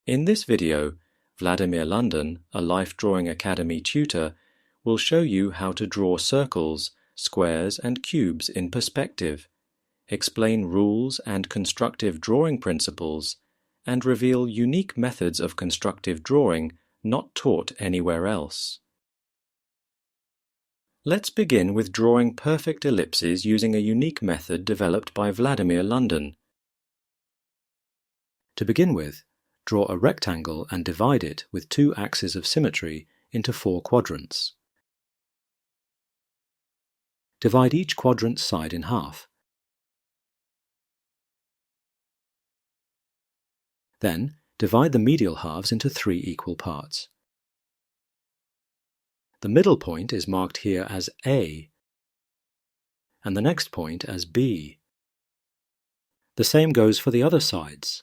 In this video, Vladimir London, a Life Drawing Academy tutor, will show you how to draw circles, squares and cubes in perspective, explain rules and constructive drawing principles, and reveal unique methods of constructive drawing not taught anywhere else. Let's begin with drawing perfect ellipses using a unique method developed by Vladimir London. To begin with, draw a rectangle and divide it with two axes of symmetry into 4 quadrants. Divide each quadrant's side in half. Then, divide the medial halves into 3 equal parts. The middle point is marked here as A, and the next point as B. The same goes for the other sides.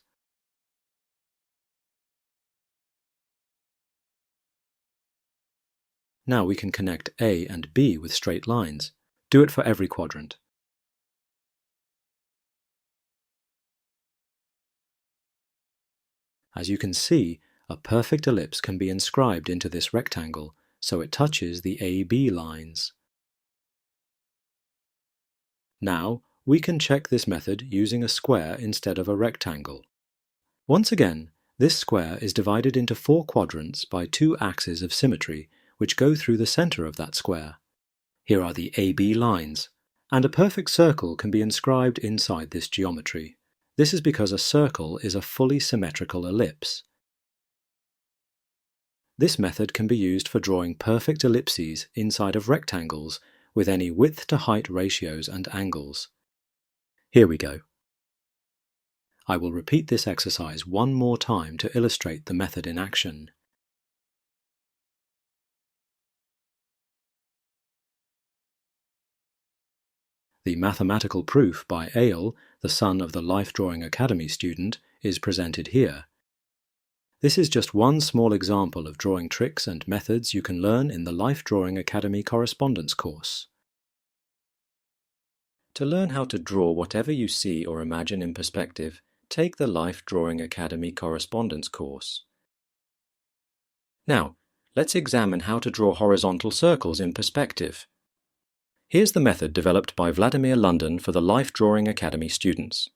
Now we can connect A and B with straight lines. Do it for every quadrant. As you can see, a perfect ellipse can be inscribed into this rectangle, so it touches the AB lines. Now, we can check this method using a square instead of a rectangle. Once again, this square is divided into 4 quadrants by 2 axes of symmetry, which go through the center of that square. Here are the AB lines, and a perfect circle can be inscribed inside this geometry. This is because a circle is a fully symmetrical ellipse. This method can be used for drawing perfect ellipses inside of rectangles with any width to height ratios and angles. Here we go. I will repeat this exercise one more time to illustrate the method in action. The mathematical proof by Eyal, the son of the Life Drawing Academy student, is presented here. This is just one small example of drawing tricks and methods you can learn in the Life Drawing Academy correspondence course. To learn how to draw whatever you see or imagine in perspective, take the Life Drawing Academy correspondence course. Now, let's examine how to draw horizontal circles in perspective. Here's the method developed by Vladimir London for the Life Drawing Academy students.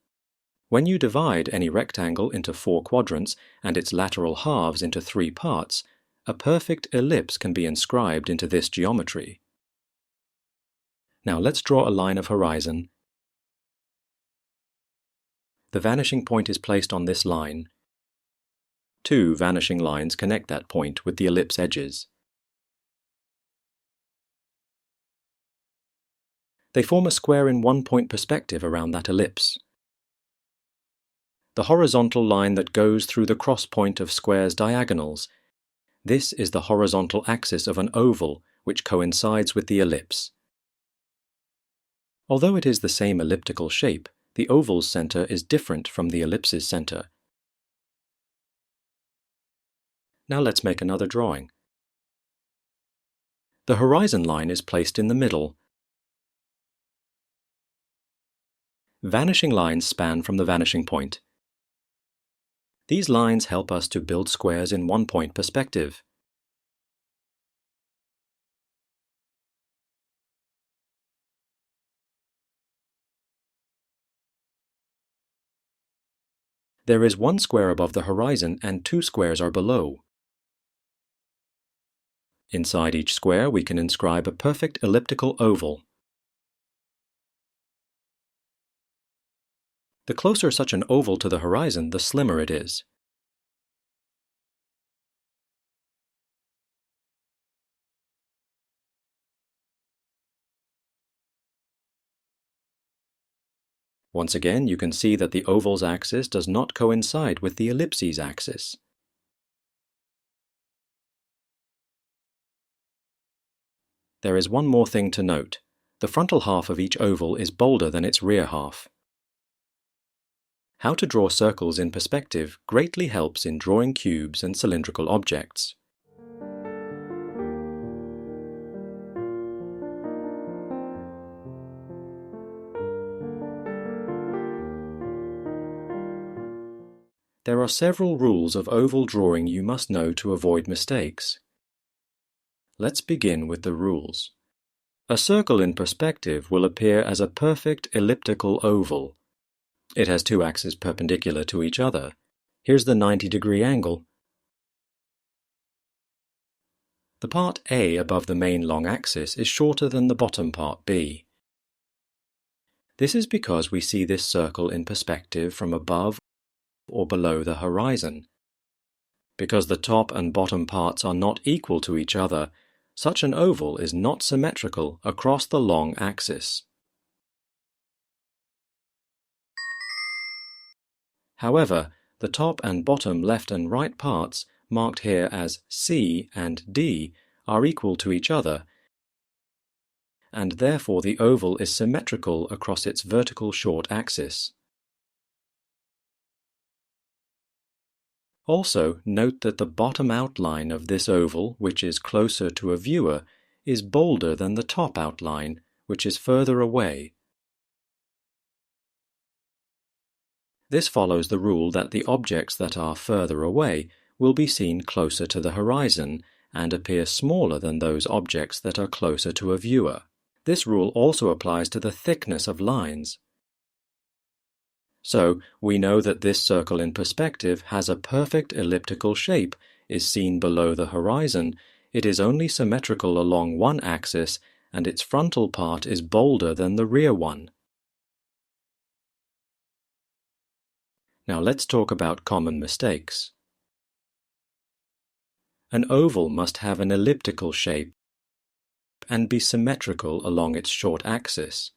When you divide any rectangle into 4 quadrants and its lateral halves into 3 parts, a perfect ellipse can be inscribed into this geometry. Now let's draw a line of horizon. The vanishing point is placed on this line. 2 vanishing lines connect that point with the ellipse edges. They form a square in 1-point perspective around that ellipse. The horizontal line that goes through the cross point of square's diagonals. This is the horizontal axis of an oval, which coincides with the ellipse. Although it is the same elliptical shape, the oval's center is different from the ellipse's center. Now let's make another drawing. The horizon line is placed in the middle. Vanishing lines span from the vanishing point. These lines help us to build squares in 1-point perspective. There is 1 square above the horizon and 2 squares are below. Inside each square we can inscribe a perfect elliptical oval. The closer such an oval to the horizon, the slimmer it is. Once again, you can see that the oval's axis does not coincide with the ellipse's axis. There is one more thing to note. The frontal half of each oval is bolder than its rear half. How to draw circles in perspective greatly helps in drawing cubes and cylindrical objects. There are several rules of oval drawing you must know to avoid mistakes. Let's begin with the rules. A circle in perspective will appear as a perfect elliptical oval. It has two axes perpendicular to each other. Here's the 90-degree angle. The part A above the main long axis is shorter than the bottom part B. This is because we see this circle in perspective from above or below the horizon. Because the top and bottom parts are not equal to each other, such an oval is not symmetrical across the long axis. However, the top and bottom left and right parts, marked here as C and D, are equal to each other, and therefore the oval is symmetrical across its vertical short axis. Also, note that the bottom outline of this oval, which is closer to a viewer, is bolder than the top outline, which is further away. This follows the rule that the objects that are further away will be seen closer to the horizon and appear smaller than those objects that are closer to a viewer. This rule also applies to the thickness of lines. So, we know that this circle in perspective has a perfect elliptical shape, is seen below the horizon, it is only symmetrical along one axis, and its frontal part is bolder than the rear one. Now let's talk about common mistakes. An oval must have an elliptical shape and be symmetrical along its short axis.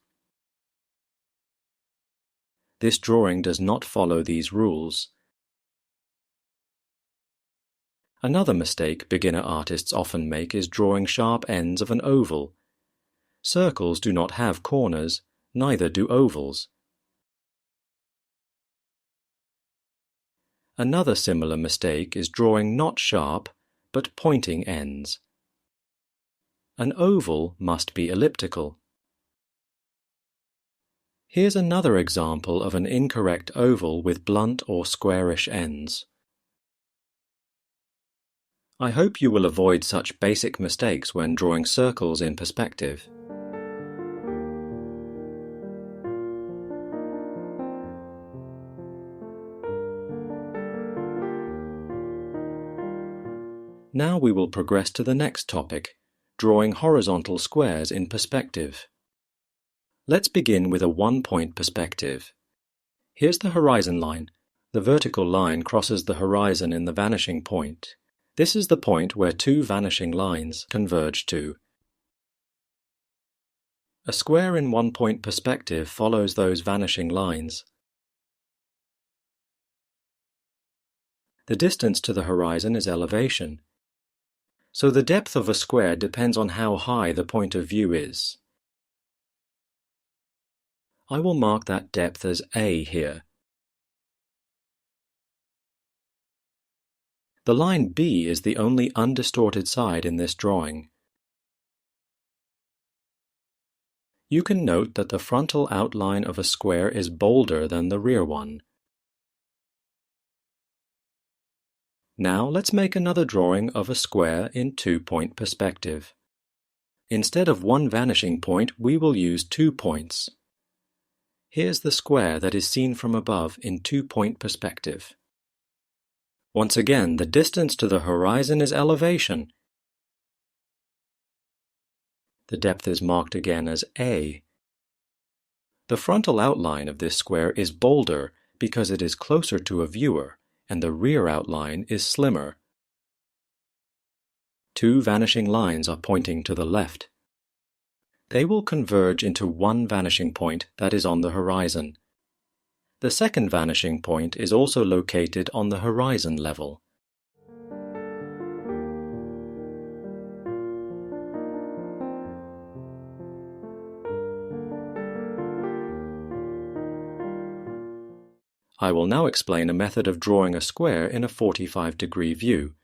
This drawing does not follow these rules. Another mistake beginner artists often make is drawing sharp ends of an oval. Circles do not have corners, neither do ovals. Another similar mistake is drawing not sharp, but pointing ends. An oval must be elliptical. Here's another example of an incorrect oval with blunt or squarish ends. I hope you will avoid such basic mistakes when drawing circles in perspective. Now we will progress to the next topic, drawing horizontal squares in perspective. Let's begin with a one-point perspective. Here's the horizon line. The vertical line crosses the horizon in the vanishing point. This is the point where two vanishing lines converge to. A square in one-point perspective follows those vanishing lines. The distance to the horizon is elevation. So the depth of a square depends on how high the point of view is. I will mark that depth as A here. The line B is the only undistorted side in this drawing. You can note that the frontal outline of a square is bolder than the rear one. Now let's make another drawing of a square in two-point perspective. Instead of one vanishing point, we will use 2 points. Here's the square that is seen from above in two-point perspective. Once again, the distance to the horizon is elevation. The depth is marked again as A. The frontal outline of this square is bolder because it is closer to a viewer, and the rear outline is slimmer. Two vanishing lines are pointing to the left. They will converge into one vanishing point that is on the horizon. The second vanishing point is also located on the horizon level. I will now explain a method of drawing a square in a 45-degree view.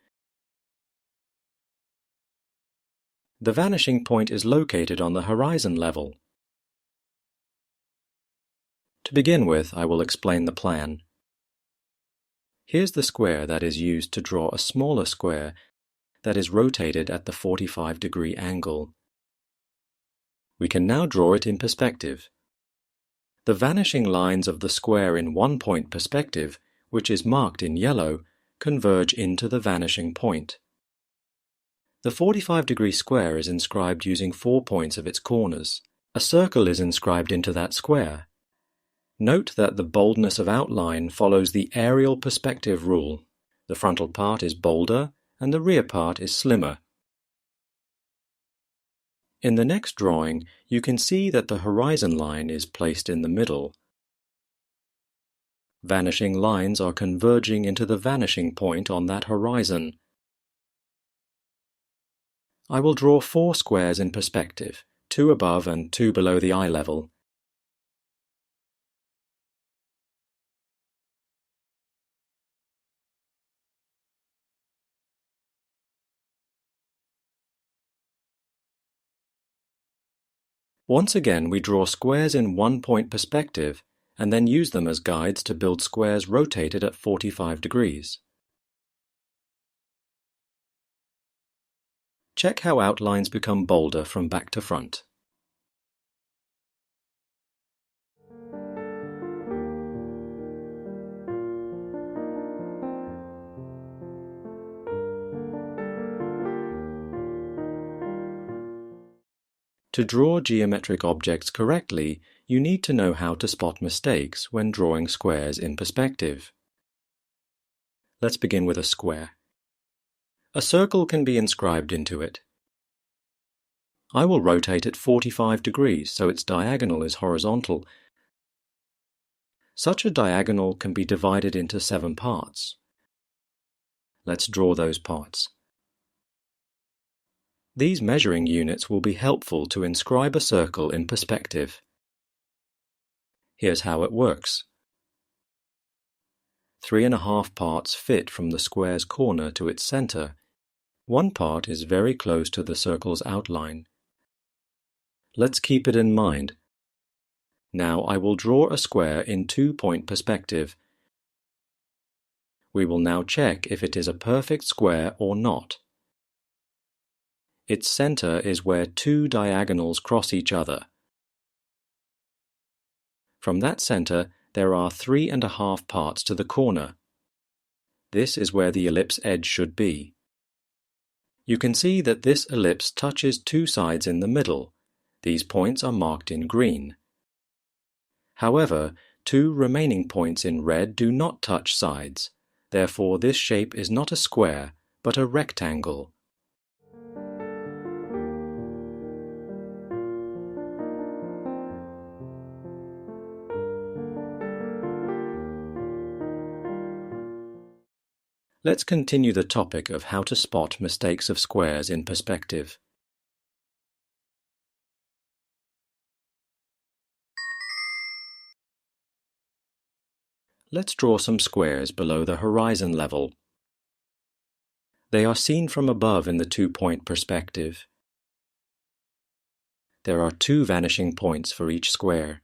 The vanishing point is located on the horizon level. To begin with, I will explain the plan. Here's the square that is used to draw a smaller square that is rotated at the 45-degree angle. We can now draw it in perspective. The vanishing lines of the square in one-point perspective, which is marked in yellow, converge into the vanishing point. The 45-degree square is inscribed using 4 points of its corners. A circle is inscribed into that square. Note that the boldness of outline follows the aerial perspective rule. The frontal part is bolder and the rear part is slimmer. In the next drawing, you can see that the horizon line is placed in the middle. Vanishing lines are converging into the vanishing point on that horizon. I will draw 4 squares in perspective, 2 above and 2 below the eye level. Once again, we draw squares in one-point perspective and then use them as guides to build squares rotated at 45 degrees. Check how outlines become bolder from back to front. To draw geometric objects correctly, you need to know how to spot mistakes when drawing squares in perspective. Let's begin with a square. A circle can be inscribed into it. I will rotate it 45 degrees so its diagonal is horizontal. Such a diagonal can be divided into 7 parts. Let's draw those parts. These measuring units will be helpful to inscribe a circle in perspective. Here's how it works. 3½ parts fit from the square's corner to its center. 1 part is very close to the circle's outline. Let's keep it in mind. Now I will draw a square in 2-point perspective. We will now check if it is a perfect square or not. Its center is where 2 diagonals cross each other. From that center, there are 3½ parts to the corner. This is where the ellipse edge should be. You can see that this ellipse touches 2 sides in the middle. These points are marked in green. However, 2 remaining points in red do not touch sides. Therefore, this shape is not a square, but a rectangle. Let's continue the topic of how to spot mistakes of squares in perspective. Let's draw some squares below the horizon level. They are seen from above in the 2-point perspective. There are 2 vanishing points for each square.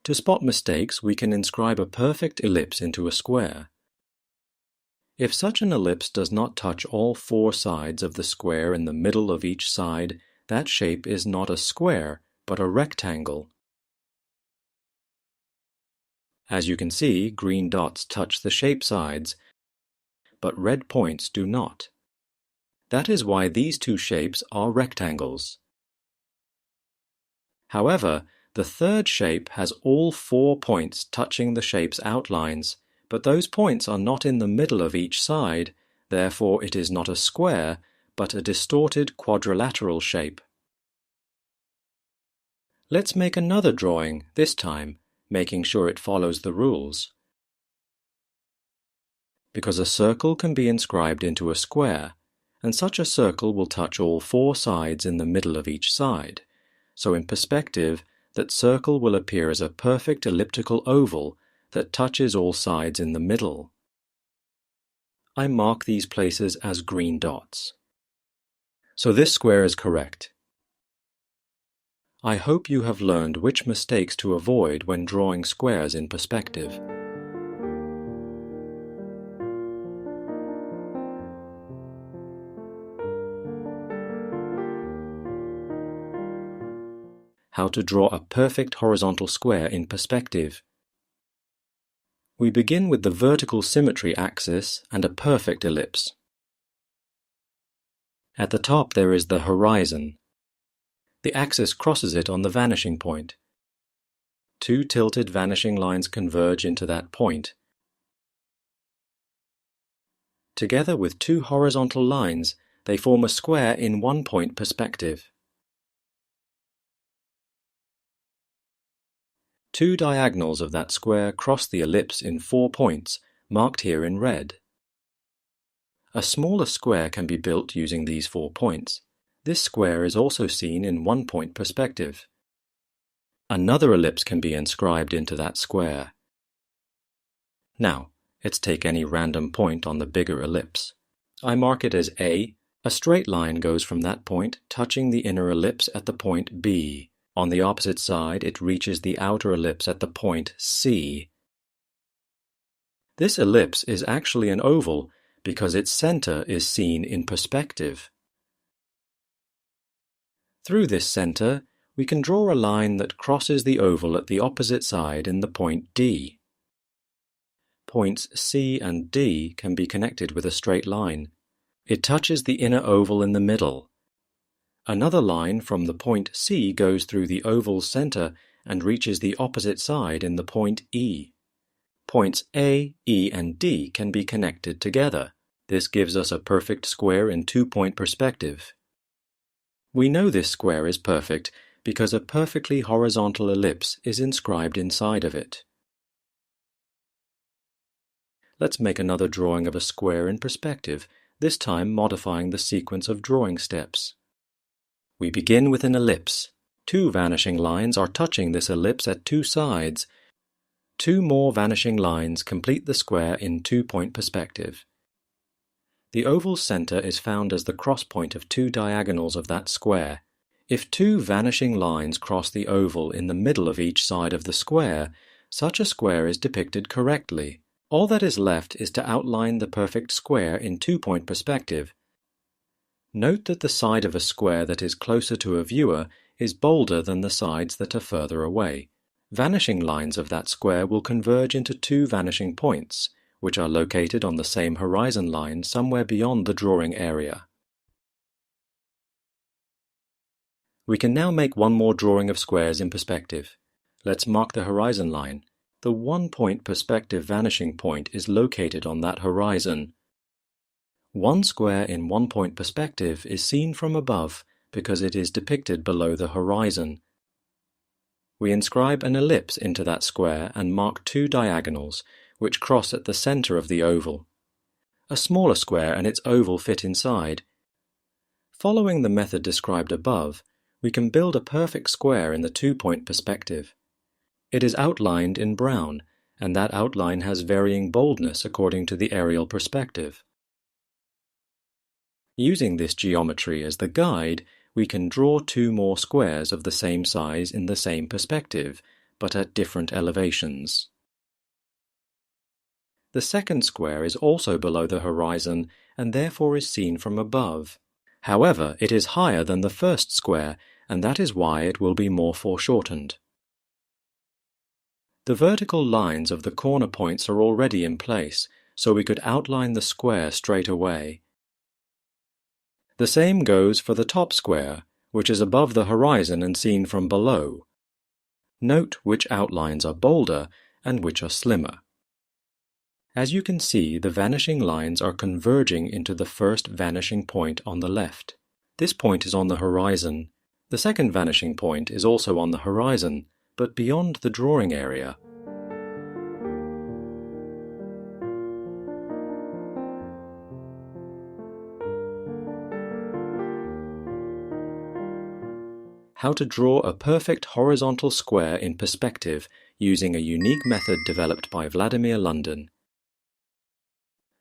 To spot mistakes, we can inscribe a perfect ellipse into a square. If such an ellipse does not touch all 4 sides of the square in the middle of each side, that shape is not a square, but a rectangle. As you can see, green dots touch the shape sides, but red points do not. That is why these 2 shapes are rectangles. However, the third shape has all 4 points touching the shape's outlines, but those points are not in the middle of each side, therefore it is not a square, but a distorted quadrilateral shape. Let's make another drawing, this time, making sure it follows the rules. Because a circle can be inscribed into a square, and such a circle will touch all 4 sides in the middle of each side, so in perspective, that circle will appear as a perfect elliptical oval that touches all sides in the middle. I mark these places as green dots. So this square is correct. I hope you have learned which mistakes to avoid when drawing squares in perspective. How to draw a perfect horizontal square in perspective. We begin with the vertical symmetry axis and a perfect ellipse. At the top there is the horizon. The axis crosses it on the vanishing point. Two tilted vanishing lines converge into that point. Together with two horizontal lines, they form a square in one-point perspective. Two diagonals of that square cross the ellipse in 4 points, marked here in red. A smaller square can be built using these 4 points. This square is also seen in one-point perspective. Another ellipse can be inscribed into that square. Now, let's take any random point on the bigger ellipse. I mark it as A. A straight line goes from that point, touching the inner ellipse at the point B. On the opposite side, it reaches the outer ellipse at the point C. This ellipse is actually an oval because its center is seen in perspective. Through this center, we can draw a line that crosses the oval at the opposite side in the point D. Points C and D can be connected with a straight line. It touches the inner oval in the middle. Another line from the point C goes through the oval's center and reaches the opposite side in the point E. Points A, E, and D can be connected together. This gives us a perfect square in two-point perspective. We know this square is perfect because a perfectly horizontal ellipse is inscribed inside of it. Let's make another drawing of a square in perspective, this time modifying the sequence of drawing steps. We begin with an ellipse. Two vanishing lines are touching this ellipse at two sides. Two more vanishing lines complete the square in two-point perspective. The oval's center is found as the cross point of two diagonals of that square. If two vanishing lines cross the oval in the middle of each side of the square, such a square is depicted correctly. All that is left is to outline the perfect square in two-point perspective. Note that the side of a square that is closer to a viewer is bolder than the sides that are further away. Vanishing lines of that square will converge into two vanishing points, which are located on the same horizon line somewhere beyond the drawing area. We can now make one more drawing of squares in perspective. Let's mark the horizon line. The one-point perspective vanishing point is located on that horizon. One square in one-point perspective is seen from above because it is depicted below the horizon. We inscribe an ellipse into that square and mark two diagonals, which cross at the center of the oval. A smaller square and its oval fit inside. Following the method described above, we can build a perfect square in the two-point perspective. It is outlined in brown, and that outline has varying boldness according to the aerial perspective. Using this geometry as the guide, we can draw two more squares of the same size in the same perspective, but at different elevations. The second square is also below the horizon and therefore is seen from above. However, it is higher than the first square, and that is why it will be more foreshortened. The vertical lines of the corner points are already in place, so we could outline the square straight away. The same goes for the top square, which is above the horizon and seen from below. Note which outlines are bolder and which are slimmer. As you can see, the vanishing lines are converging into the first vanishing point on the left. This point is on the horizon. The second vanishing point is also on the horizon, but beyond the drawing area. How to draw a perfect horizontal square in perspective using a unique method developed by Vladimir London.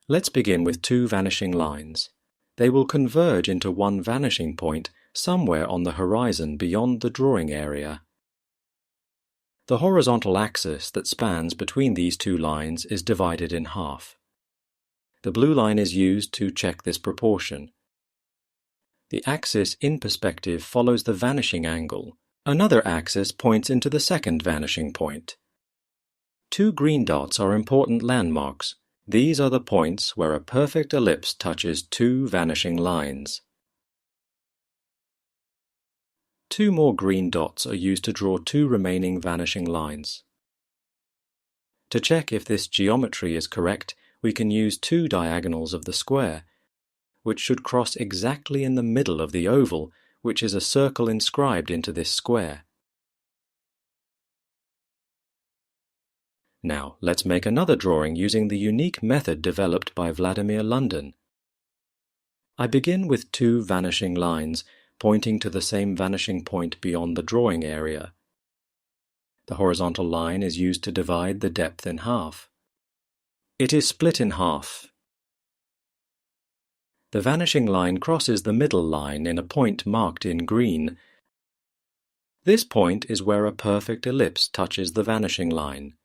Let's begin with two vanishing lines. They will converge into one vanishing point somewhere on the horizon beyond the drawing area. The horizontal axis that spans between these two lines is divided in half. The blue line is used to check this proportion. The axis in perspective follows the vanishing angle, Another axis points into the second vanishing point. Two green dots are important landmarks. These are the points where a perfect ellipse touches two vanishing lines. Two more green dots are used to draw two remaining vanishing lines. To check if this geometry is correct, we can use two diagonals of the square, which should cross exactly in the middle of the oval, which is a circle inscribed into this square. Now, let's make another drawing using the unique method developed by Vladimir London. I begin with two vanishing lines, pointing to the same vanishing point beyond the drawing area. The horizontal line is used to divide the depth in half. It is split in half. The vanishing line crosses the middle line in a point marked in green. This point is where a perfect ellipse touches the vanishing line.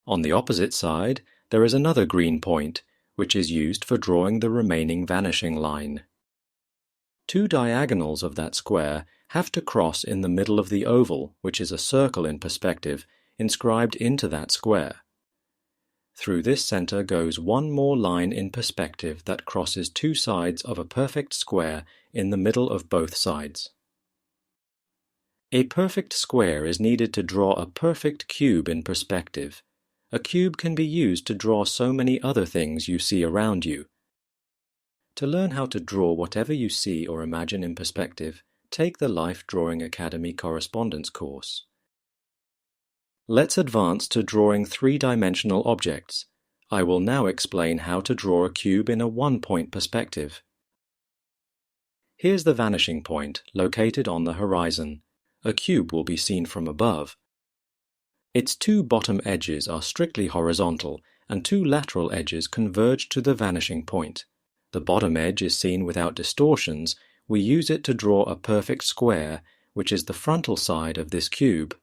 On the opposite side, there is another green point, which is used for drawing the remaining vanishing line. Two diagonals of that square have to cross in the middle of the oval, which is a circle in perspective, inscribed into that square. Through this center goes one more line in perspective that crosses two sides of a perfect square in the middle of both sides. A perfect square is needed to draw a perfect cube in perspective. A cube can be used to draw so many other things you see around you. To learn how to draw whatever you see or imagine in perspective, take the Life Drawing Academy correspondence course. Let's advance to drawing three-dimensional objects. I will now explain how to draw a cube in a one-point perspective. Here's the vanishing point, located on the horizon. A cube will be seen from above. Its two bottom edges are strictly horizontal, and two lateral edges converge to the vanishing point. The bottom edge is seen without distortions. We use it to draw a perfect square, which is the frontal side of this cube.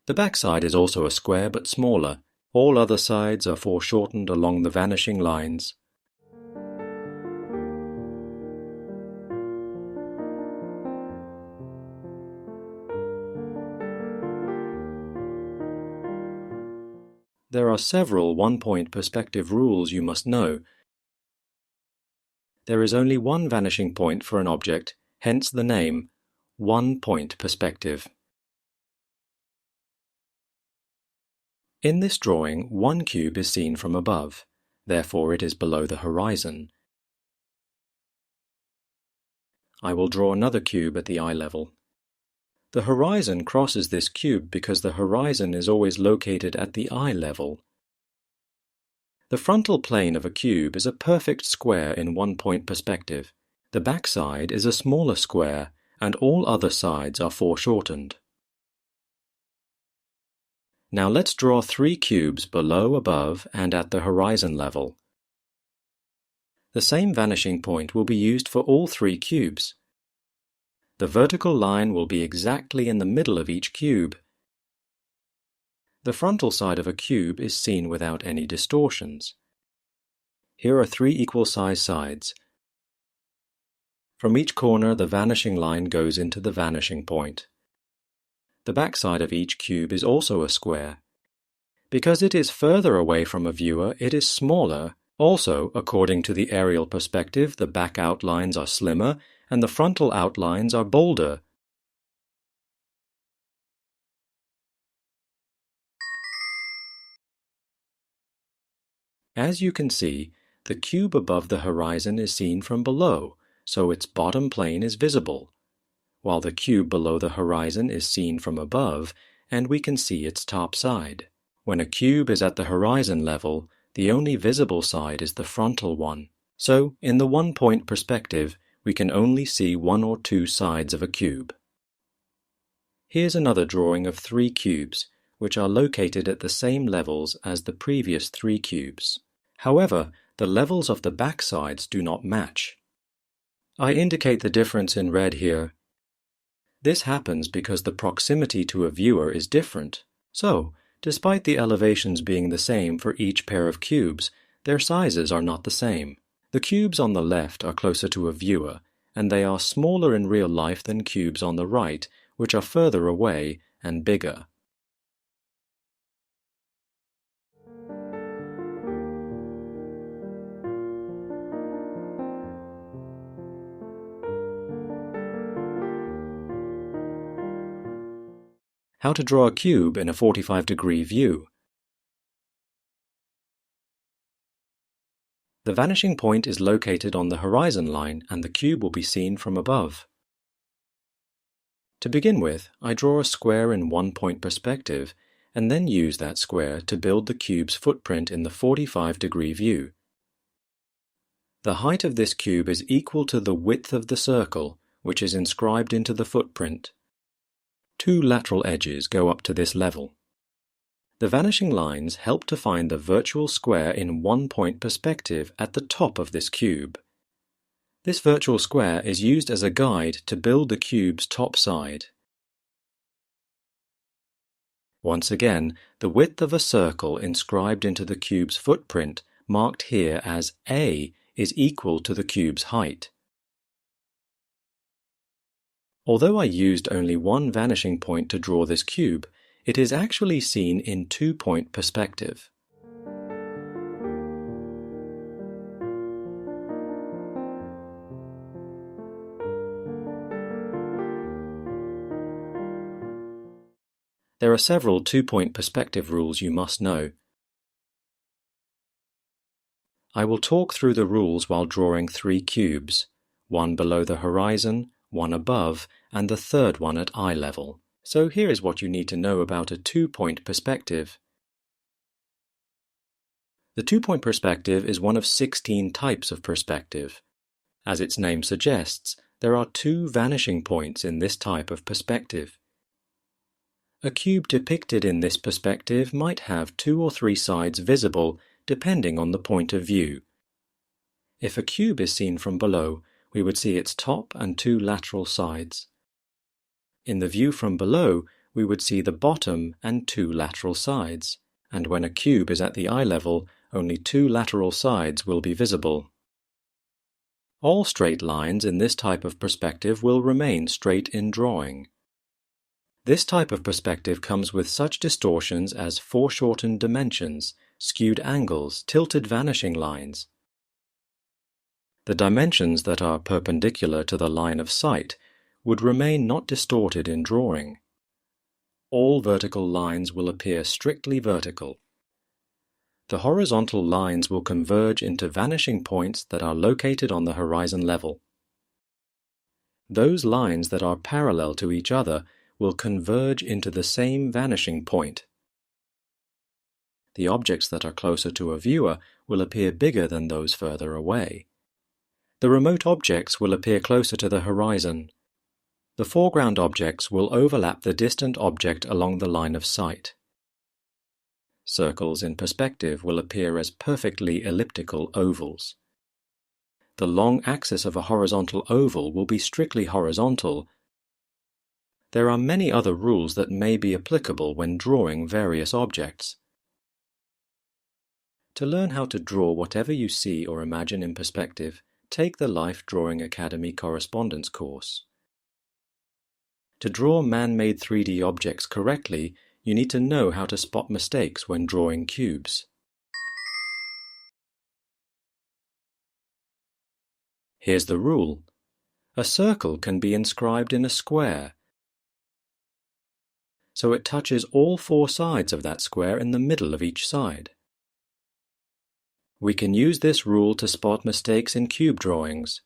The back side is also a square but smaller. All other sides are foreshortened along the vanishing lines. There are several one-point perspective rules you must know. There is only one vanishing point for an object, hence the name, one-point perspective. In this drawing, one cube is seen from above, therefore it is below the horizon. I will draw another cube at the eye level. The horizon crosses this cube because the horizon is always located at the eye level. The frontal plane of a cube is a perfect square in one-point perspective. The backside is a smaller square, and all other sides are foreshortened. Now let's draw three cubes below, above, and at the horizon level. The same vanishing point will be used for all three cubes. The vertical line will be exactly in the middle of each cube. The frontal side of a cube is seen without any distortions. Here are three equal-sized sides. From each corner, the vanishing line goes into the vanishing point. The backside of each cube is also a square. Because it is further away from a viewer, it is smaller. Also, according to the aerial perspective, the back outlines are slimmer and the frontal outlines are bolder. As you can see, the cube above the horizon is seen from below, so its bottom plane is visible, while the cube below the horizon is seen from above, and we can see its top side. When a cube is at the horizon level, the only visible side is the frontal one. So, in the one-point perspective, we can only see one or two sides of a cube. Here's another drawing of three cubes, which are located at the same levels as the previous three cubes. However, the levels of the backsides do not match. I indicate the difference in red here. This happens because the proximity to a viewer is different. So, despite the elevations being the same for each pair of cubes, their sizes are not the same. The cubes on the left are closer to a viewer, and they are smaller in real life than cubes on the right, which are further away and bigger. How to draw a cube in a 45-degree view. The vanishing point is located on the horizon line and the cube will be seen from above. To begin with, I draw a square in one-point perspective and then use that square to build the cube's footprint in the 45-degree view. The height of this cube is equal to the width of the circle, which is inscribed into the footprint. Two lateral edges go up to this level. The vanishing lines help to find the virtual square in one-point perspective at the top of this cube. This virtual square is used as a guide to build the cube's top side. Once again, the width of a circle inscribed into the cube's footprint, marked here as A, is equal to the cube's height. Although I used only one vanishing point to draw this cube, it is actually seen in two-point perspective. There are several two-point perspective rules you must know. I will talk through the rules while drawing three cubes, one below the horizon, one above, and the third one at eye level. So here is what you need to know about a two-point perspective. The two-point perspective is one of 16 types of perspective. As its name suggests, there are two vanishing points in this type of perspective. A cube depicted in this perspective might have 2 or 3 sides visible, depending on the point of view. If a cube is seen from below, we would see its top and 2 lateral sides. In the view from below, we would see the bottom and 2 lateral sides, and when a cube is at the eye level, only 2 lateral sides will be visible. All straight lines in this type of perspective will remain straight in drawing. This type of perspective comes with such distortions as foreshortened dimensions, skewed angles, tilted vanishing lines. The dimensions that are perpendicular to the line of sight would remain not distorted in drawing. All vertical lines will appear strictly vertical. The horizontal lines will converge into vanishing points that are located on the horizon level. Those lines that are parallel to each other will converge into the same vanishing point. The objects that are closer to a viewer will appear bigger than those further away. The remote objects will appear closer to the horizon. The foreground objects will overlap the distant object along the line of sight. Circles in perspective will appear as perfectly elliptical ovals. The long axis of a horizontal oval will be strictly horizontal. There are many other rules that may be applicable when drawing various objects. To learn how to draw whatever you see or imagine in perspective, take the Life Drawing Academy correspondence course. To draw man-made 3D objects correctly, you need to know how to spot mistakes when drawing cubes. Here's the rule. A circle can be inscribed in a square, so it touches all 4 sides of that square in the middle of each side. We can use this rule to spot mistakes in cube drawings.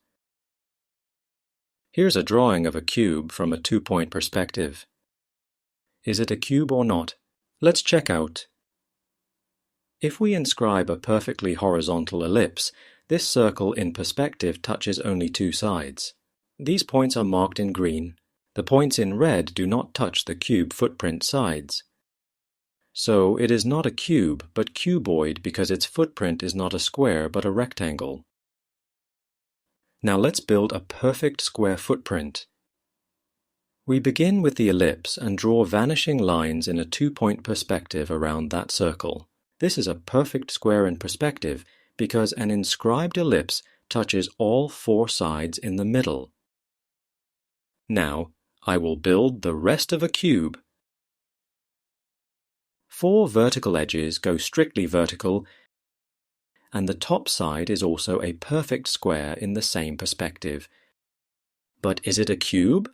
Here's a drawing of a cube from a 2-point perspective. Is it a cube or not? Let's check out. If we inscribe a perfectly horizontal ellipse, this circle in perspective touches only 2 sides. These points are marked in green. The points in red do not touch the cube footprint sides. So it is not a cube, but cuboid because its footprint is not a square but a rectangle. Now let's build a perfect square footprint. We begin with the ellipse and draw vanishing lines in a 2-point perspective around that circle. This is a perfect square in perspective because an inscribed ellipse touches all 4 sides in the middle. Now, I will build the rest of a cube. 4 vertical edges go strictly vertical, and the top side is also a perfect square in the same perspective. But is it a cube?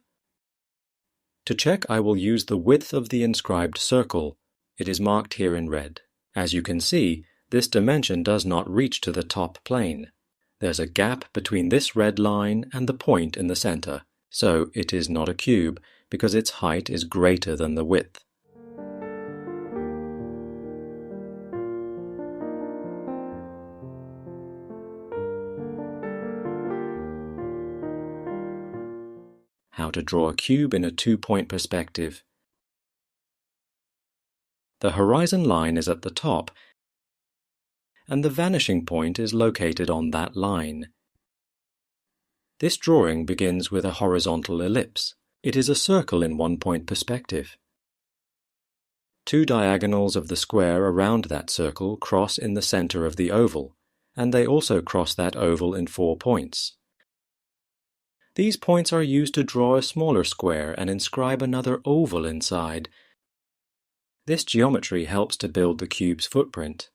To check, I will use the width of the inscribed circle. It is marked here in red. As you can see, this dimension does not reach to the top plane. There's a gap between this red line and the point in the center, so it is not a cube because its height is greater than the width. How to draw a cube in a 2-point perspective. The horizon line is at the top, and the vanishing point is located on that line. This drawing begins with a horizontal ellipse. It is a circle in 1-point perspective. 2 diagonals of the square around that circle cross in the center of the oval, and they also cross that oval in 4 points. These points are used to draw a smaller square and inscribe another oval inside. This geometry helps to build the cube's footprint.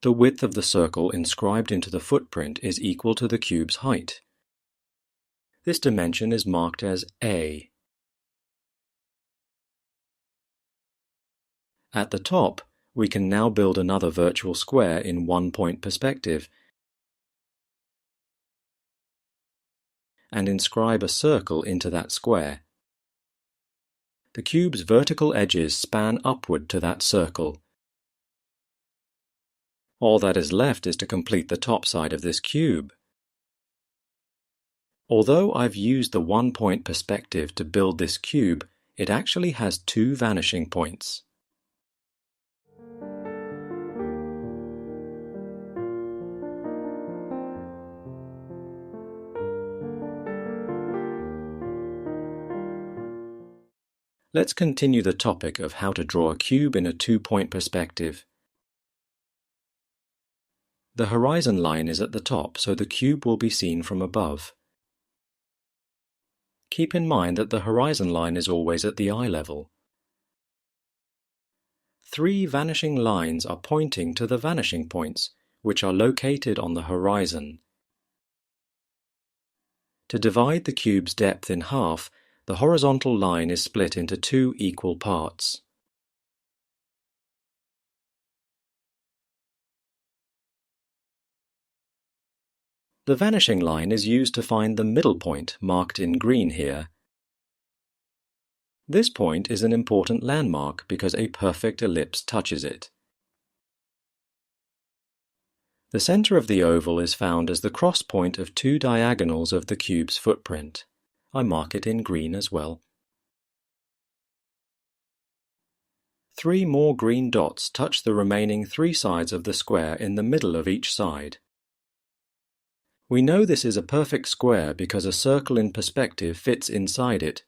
The width of the circle inscribed into the footprint is equal to the cube's height. This dimension is marked as A. At the top, we can now build another virtual square in 1-point perspective and inscribe a circle into that square. The cube's vertical edges span upward to that circle. All that is left is to complete the top side of this cube. Although I've used the 1-point perspective to build this cube, it actually has 2 vanishing points. Let's continue the topic of how to draw a cube in a 2-point perspective. The horizon line is at the top, so the cube will be seen from above. Keep in mind that the horizon line is always at the eye level. 3 vanishing lines are pointing to the vanishing points, which are located on the horizon. To divide the cube's depth in half, the horizontal line is split into 2 equal parts. The vanishing line is used to find the middle point marked in green here. This point is an important landmark because a perfect ellipse touches it. The center of the oval is found as the cross point of 2 diagonals of the cube's footprint. I mark it in green as well. 3 more green dots touch the remaining 3 sides of the square in the middle of each side. We know this is a perfect square because a circle in perspective fits inside it.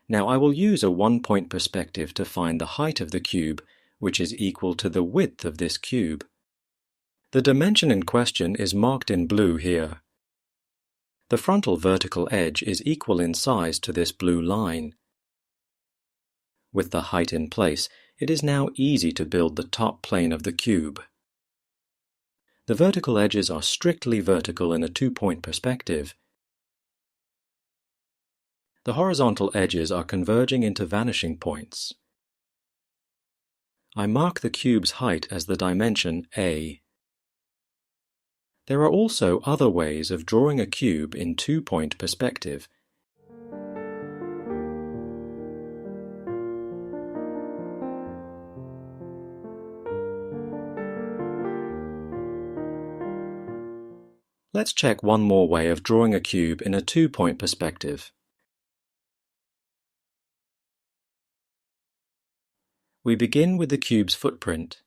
Now I will use a 1-point perspective to find the height of the cube, which is equal to the width of this cube. The dimension in question is marked in blue here. The frontal vertical edge is equal in size to this blue line. With the height in place, it is now easy to build the top plane of the cube. The vertical edges are strictly vertical in a 2-point perspective. The horizontal edges are converging into vanishing points. I mark the cube's height as the dimension A. There are also other ways of drawing a cube in 2-point perspective. Let's check one more way of drawing a cube in a 2-point perspective. We begin with the cube's footprint.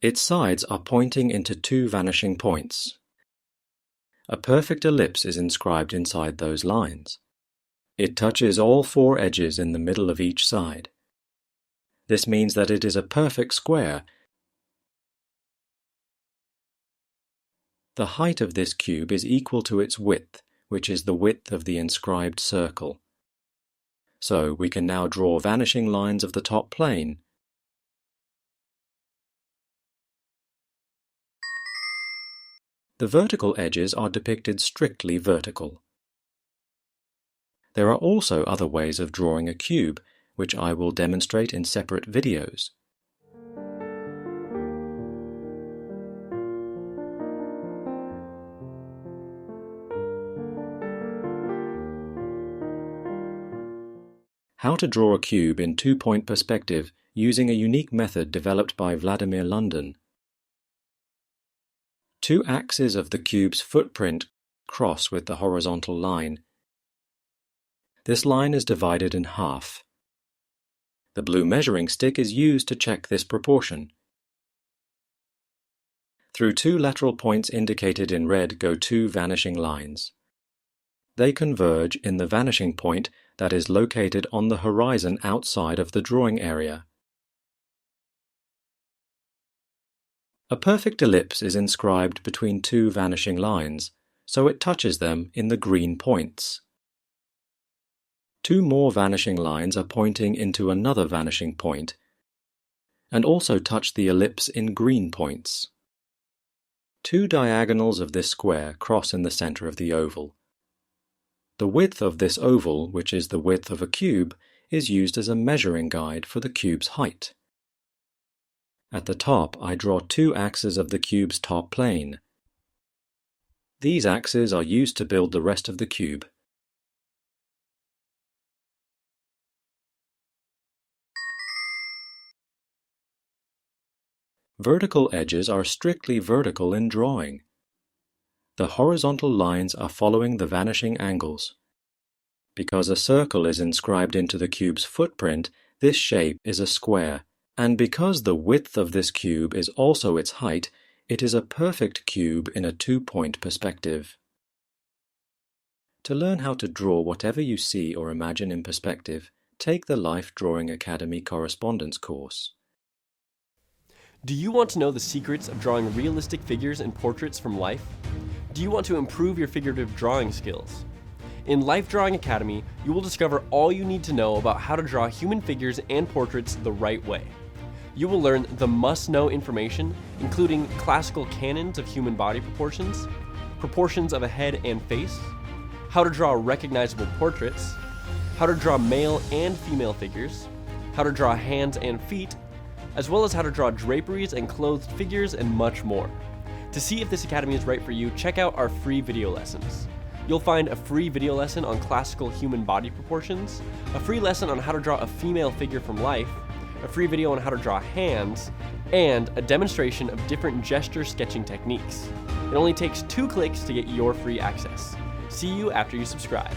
Its sides are pointing into 2 vanishing points. A perfect ellipse is inscribed inside those lines. It touches all 4 edges in the middle of each side. This means that it is a perfect square. The height of this cube is equal to its width, which is the width of the inscribed circle. So we can now draw vanishing lines of the top plane. The vertical edges are depicted strictly vertical. There are also other ways of drawing a cube, which I will demonstrate in separate videos. How to draw a cube in two-point perspective using a unique method developed by Vladimir London. Two axes of the cube's footprint cross with the horizontal line. This line is divided in half. The blue measuring stick is used to check this proportion. Through two lateral points indicated in red go two vanishing lines. They converge in the vanishing point that is located on the horizon outside of the drawing area. A perfect ellipse is inscribed between two vanishing lines, so it touches them in the green points. Two more vanishing lines are pointing into another vanishing point, and also touch the ellipse in green points. Two diagonals of this square cross in the center of the oval. The width of this oval, which is the width of a cube, is used as a measuring guide for the cube's height. At the top, I draw two axes of the cube's top plane. These axes are used to build the rest of the cube. Vertical edges are strictly vertical in drawing. The horizontal lines are following the vanishing angles. Because a circle is inscribed into the cube's footprint, this shape is a square, and because the width of this cube is also its height, it is a perfect cube in a two-point perspective. To learn how to draw whatever you see or imagine in perspective, take the Life Drawing Academy correspondence course. Do you want to know the secrets of drawing realistic figures and portraits from life? Do you want to improve your figurative drawing skills? In Life Drawing Academy, you will discover all you need to know about how to draw human figures and portraits the right way. You will learn the must-know information, including classical canons of human body proportions, proportions of a head and face, how to draw recognizable portraits, how to draw male and female figures, how to draw hands and feet, as well as how to draw draperies and clothed figures and much more. To see if this academy is right for you, check out our free video lessons. You'll find a free video lesson on classical human body proportions, a free lesson on how to draw a female figure from life, a free video on how to draw hands, and a demonstration of different gesture sketching techniques. It only takes 2 clicks to get your free access. See you after you subscribe.